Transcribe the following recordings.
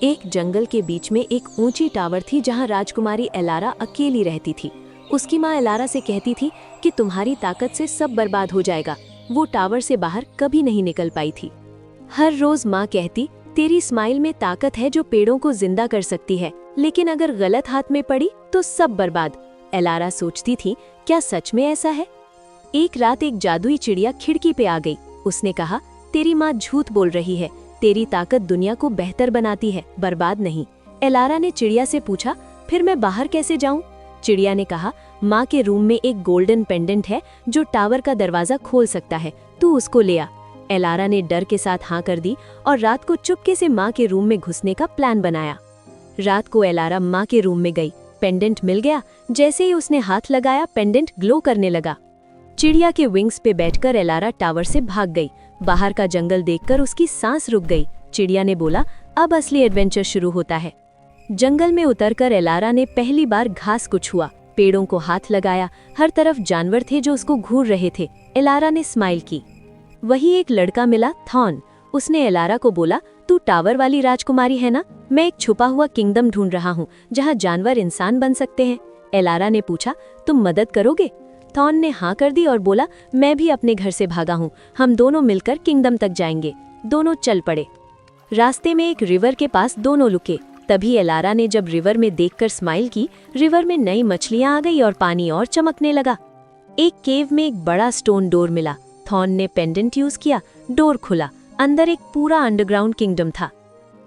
एक जंगल के बीच में एक ऊंची टावर थी जहां राजकुमारी एलारा अकेली रहती थी। उसकी माँ एलारा से कहती थी कि तुम्हारी ताकत से सब बर्बाद हो जाएगा। वो टावर से बाहर कभी नहीं निकल पाई थी। हर रोज माँ कहती, तेरी स्माइल में ताकत है जो पेड़ों को जिंदा कर सकती है, लेकिन अगर गलत हाथ में पड़ी तो सब बर्बाद। एलारा सोचती थी, क्या सच में ऐसा है? एक रात एक जादुई चिड़िया खिड़की पे आ गई। उसने कहा, तेरी माँ झूठ बोल रही है, तेरी ताकत दुनिया को बेहतर बनाती है, बर्बाद नहीं। एलारा ने चिड़िया से पूछा, फिर मैं बाहर कैसे जाऊं? चिड़िया ने कहा, माँ के रूम में एक गोल्डन पेंडेंट है जो टावर का दरवाजा खोल सकता है, तू उसको ले आ। एलारा ने डर के साथ हाँ कर दी और रात को चुपके से माँ के रूम में घुसने का प्लान बनाया। रात को एलारा माँ के रूम में गई। पेंडेंट मिल गया। जैसे ही उसने हाथ लगाया, पेंडेंट ग्लो करने लगा। चिड़िया के विंग्स पे बैठकर एलारा टावर से भाग गई। बाहर का जंगल देखकर उसकी सांस रुक गई। चिड़िया ने बोला, अब असली एडवेंचर शुरू होता है। जंगल में उतरकर एलारा ने पहली बार घास को छुआ, पेड़ों को हाथ लगाया। हर तरफ जानवर थे जो उसको घूर रहे थे। एलारा ने स्माइल की। वही एक लड़का मिला, थॉर्न। उसने एलारा को बोला, तू टावर वाली राजकुमारी है ना? मैं एक छुपा हुआ किंगडम ढूंढ रहा हूँ जहाँ जानवर इंसान बन सकते हैं। एलारा ने पूछा, तुम मदद करोगे? थॉर्न ने हाँ कर दी और बोला, मैं भी अपने घर से भागा हूँ, हम दोनों मिलकर किंगडम तक जाएंगे। दोनों चल पड़े। रास्ते में एक रिवर के पास दोनों रुके। तभी एलारा ने जब रिवर में देखकर स्माइल की, रिवर में नई मछलियां आ गई और पानी और चमकने लगा। एक केव में एक बड़ा स्टोन डोर मिला। थॉर्न ने पेंडेंट यूज किया, डोर खुला। अंदर एक पूरा अंडरग्राउंड किंगडम था।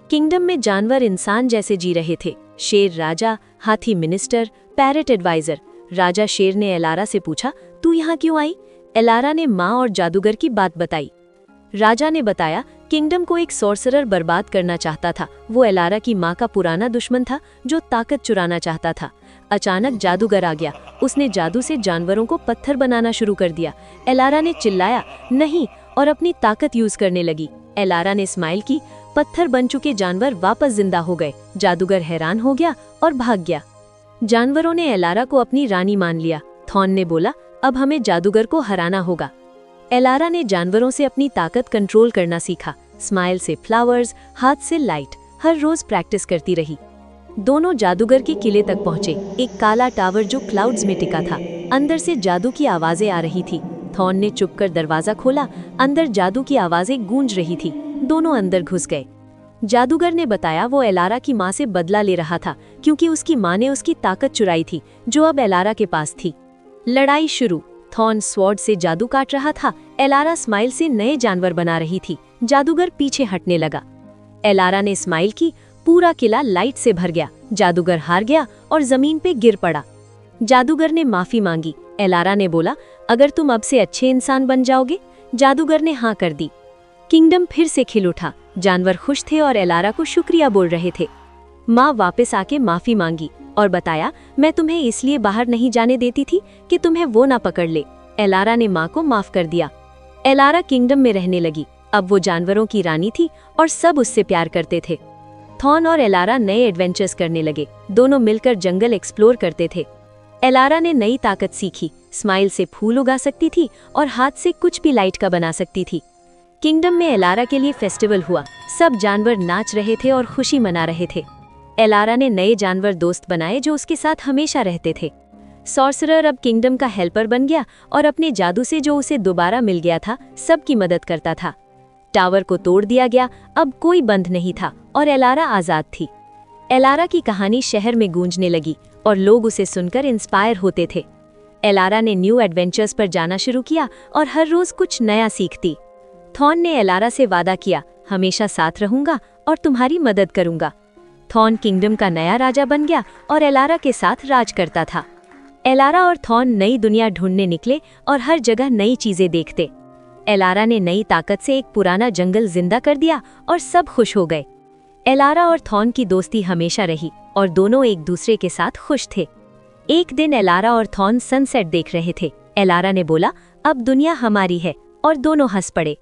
किंगडम में जानवर इंसान जैसे जी रहे थे। शेर राजा, हाथी मिनिस्टर, पैरेट एडवाइजर। राजा शेर ने एलारा से पूछा, तू यहाँ क्यों आई? एलारा ने माँ और जादूगर की बात बताई। राजा ने बताया, किंगडम को एक सॉर्सरर बर्बाद करना चाहता था। वो एलारा की माँ का पुराना दुश्मन था जो ताकत चुराना चाहता था। अचानक जादूगर आ गया। उसने जादू से जानवरों को पत्थर बनाना शुरू कर दिया। एलारा ने चिल्लाया, नहीं, और अपनी ताकत यूज करने लगी। एलारा ने स्माइल की। पत्थर बन चुके जानवर वापस जिंदा हो गए। जादूगर हैरान हो गया और भाग गया। जानवरों ने एलारा को अपनी रानी मान लिया। थॉर्न ने बोला, अब हमें जादूगर को हराना होगा। एलारा ने जानवरों से अपनी ताकत कंट्रोल करना सीखा। स्माइल से फ्लावर्स, हाथ से लाइट। हर रोज प्रैक्टिस करती रही। दोनों जादूगर के किले तक पहुंचे। एक काला टावर जो क्लाउड्स में टिका था। अंदर से जादू की आवाजें आ रही थी। थॉर्न ने चुपकर दरवाजा खोला। अंदर जादू की आवाजें गूंज रही थी। दोनों अंदर घुस गए। जादूगर ने बताया, वो एलारा की माँ से बदला ले रहा था क्योंकि उसकी माँ ने उसकी ताकत चुराई थी जो अब एलारा के पास थी। लड़ाई शुरू। थॉर्न स्वॉर्ड से जादू काट रहा था। एलारा स्माइल से नए जानवर बना रही थी। जादूगर पीछे हटने लगा। एलारा ने स्माइल की। पूरा किला लाइट से भर गया। जादूगर हार गया और जमीन पे गिर पड़ा। जादूगर ने माफी मांगी। एलारा ने बोला, अगर तुम अब से अच्छे इंसान बन जाओगे। जादूगर ने हाँ कर दी। किंगडम फिर से खिल उठा। जानवर खुश थे और एलारा को शुक्रिया बोल रहे थे। माँ वापस आके माफी मांगी और बताया, मैं तुम्हें इसलिए बाहर नहीं जाने देती थी कि तुम्हें वो ना पकड़ ले। एलारा ने माँ को माफ कर दिया। एलारा किंगडम में रहने लगी। अब वो जानवरों की रानी थी और सब उससे प्यार करते थे। थॉर्न और एलारा नए एडवेंचर्स करने लगे। दोनों मिलकर जंगल एक्सप्लोर करते थे। एलारा ने नई ताकत सीखी। स्माइल से फूल उगा सकती थी और हाथ से कुछ भी लाइट का बना सकती थी। किंगडम में एलारा के लिए फेस्टिवल हुआ। सब जानवर नाच रहे थे और खुशी मना रहे थे। एलारा ने नए जानवर दोस्त बनाए जो उसके साथ हमेशा रहते थे। सॉर्सरर अब किंगडम का हेल्पर बन गया और अपने जादू से जो उसे दोबारा मिल गया था, सबकी मदद करता था। टावर को तोड़ दिया गया। अब कोई बंद नहीं था और एलारा आजाद थी। एलारा की कहानी शहर में गूंजने लगी और लोग उसे सुनकर इंस्पायर होते थे। एलारा ने न्यू एडवेंचर्स पर जाना शुरू किया और हर रोज कुछ नया सीखती। थॉर्न ने एलारा से वादा किया, हमेशा साथ रहूंगा और तुम्हारी मदद करूंगा। थॉर्न किंगडम का नया राजा बन गया और एलारा के साथ राज करता था। एलारा और थॉर्न नई दुनिया ढूंढने निकले और हर जगह नई चीजें देखते। एलारा ने नई ताकत से एक पुराना जंगल जिंदा कर दिया और सब खुश हो गए। एलारा और थॉर्न की दोस्ती हमेशा रही और दोनों एक दूसरे के साथ खुश थे। एक दिन एलारा और थॉर्न सनसेट देख रहे थे। एलारा ने बोला, अब दुनिया हमारी है, और दोनों हंस पड़े।